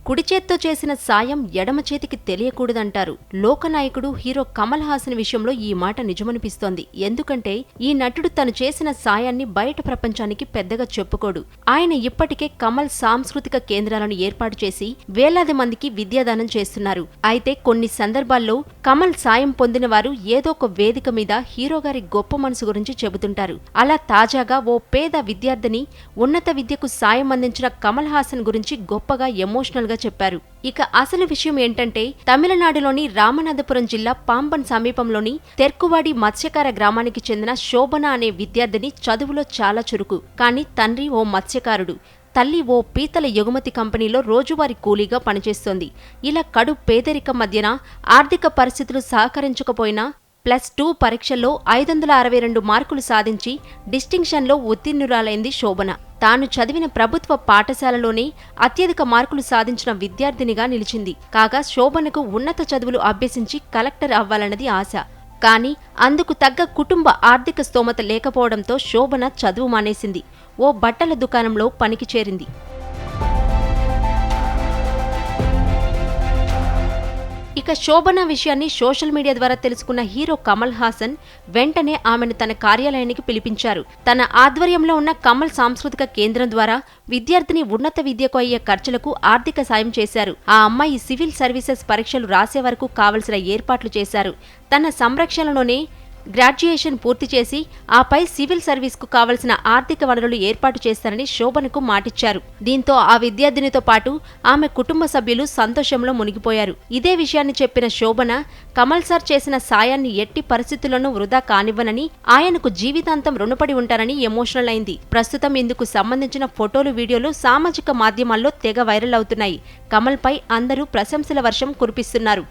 కుడి చేత్తో చేసిన సాయం ఎడమ చేతికి తెలియకూడదంటారు. లోకనాయకుడు హీరో కమల్ హాసన్ విషయంలో ఈ మాట నిజమనిపిస్తోంది. ఎందుకంటే ఈ నటుడు తను చేసిన సాయాన్ని బయట ప్రపంచానికి పెద్దగా చెప్పుకోడు. ఆయన ఇప్పటికే కమల్ సాంస్కృతిక కేంద్రాలను ఏర్పాటు చేసి వేలాది మందికి విద్యాదానం చేస్తున్నారు. అయితే కొన్ని సందర్భాల్లో కమల్ సాయం పొందిన వారు ఏదో ఒక వేదిక మీద హీరో గారి గొప్ప మనసు గురించి చెబుతుంటారు. అలా తాజాగా ఓ పేద విద్యార్థిని ఉన్నత విద్యకు సాయం అందించిన కమల్ హాసన్ గురించి గొప్పగా ఎమోషనల్ గా చెప్పారు. ఇక అసలు విషయం ఏంటంటే తమిళనాడులోని రామనాథపురం జిల్లా పాంబన్ సమీపంలోని తెర్కువాడి మత్స్యకార గ్రామానికి చెందిన శోభన అనే విద్యార్థిని చదువులో చాలా చురుకు. కానీ తండ్రి ఓ మత్స్యకారుడు, తల్లి ఓ పీతల ఎగుమతి కంపెనీలో రోజువారీ కూలీగా పనిచేస్తోంది. ఇలా కడు పేదరికం మధ్యన ఆర్థిక పరిస్థితులు సహకరించకపోయినా +2 పరీక్షల్లో 562 మార్కులు సాధించి డిస్టింక్షన్లో ఉత్తీర్ణురాలైంది శోభన. తాను చదివిన ప్రభుత్వ పాఠశాలలోనే అత్యధిక మార్కులు సాధించిన విద్యార్థినిగా నిలిచింది. కాగా శోభనకు ఉన్నత చదువులు అభ్యసించి కలెక్టర్ అవ్వాలన్నది ఆశ. కానీ అందుకు తగ్గ కుటుంబ ఆర్థిక స్తోమత లేకపోవడంతో శోభన చదువు మానేసింది. ఓ బట్టల దుకాణంలో పనికి చేరింది. ఇక శోభన విషయాన్ని సోషల్ మీడియా ద్వారా తెలుసుకున్న హీరో కమల్ హాసన్ వెంటనే ఆమెను తన కార్యాలయానికి పిలిపించారు. తన ఆధ్వర్యంలో ఉన్న కమల్ సాంస్కృతిక కేంద్రం ద్వారా విద్యార్థిని ఉన్నత విద్యకు అయ్యే ఖర్చులకు ఆర్థిక సాయం చేశారు. ఆ అమ్మాయి సివిల్ సర్వీసెస్ పరీక్షలు రాసే వరకు కావలసిన ఏర్పాట్లు చేశారు. తన సంరక్షణలోనే గ్రాడ్యుయేషన్ పూర్తి చేసి ఆపై సివిల్ సర్వీస్కు కావలసిన ఆర్థిక వనరులు ఏర్పాటు చేస్తారని శోభనకు మాటిచ్చారు. దీంతో ఆ విద్యార్థినితో పాటు ఆమె కుటుంబ సభ్యులు సంతోషంలో మునిగిపోయారు. ఇదే విషయాన్ని చెప్పిన శోభన కమల్ సార్ చేసిన సాయాన్ని ఎట్టి పరిస్థితుల్లోనూ వృధా కానివ్వనని, ఆయనకు జీవితాంతం రుణపడి ఉంటారని ఎమోషనల్ అయింది. ప్రస్తుతం ఇందుకు సంబంధించిన ఫోటోలు, వీడియోలు సామాజిక మాధ్యమాల్లో తెగ వైరల్ అవుతున్నాయి. కమల్ పై అందరూ ప్రశంసల వర్షం కురిపిస్తున్నారు.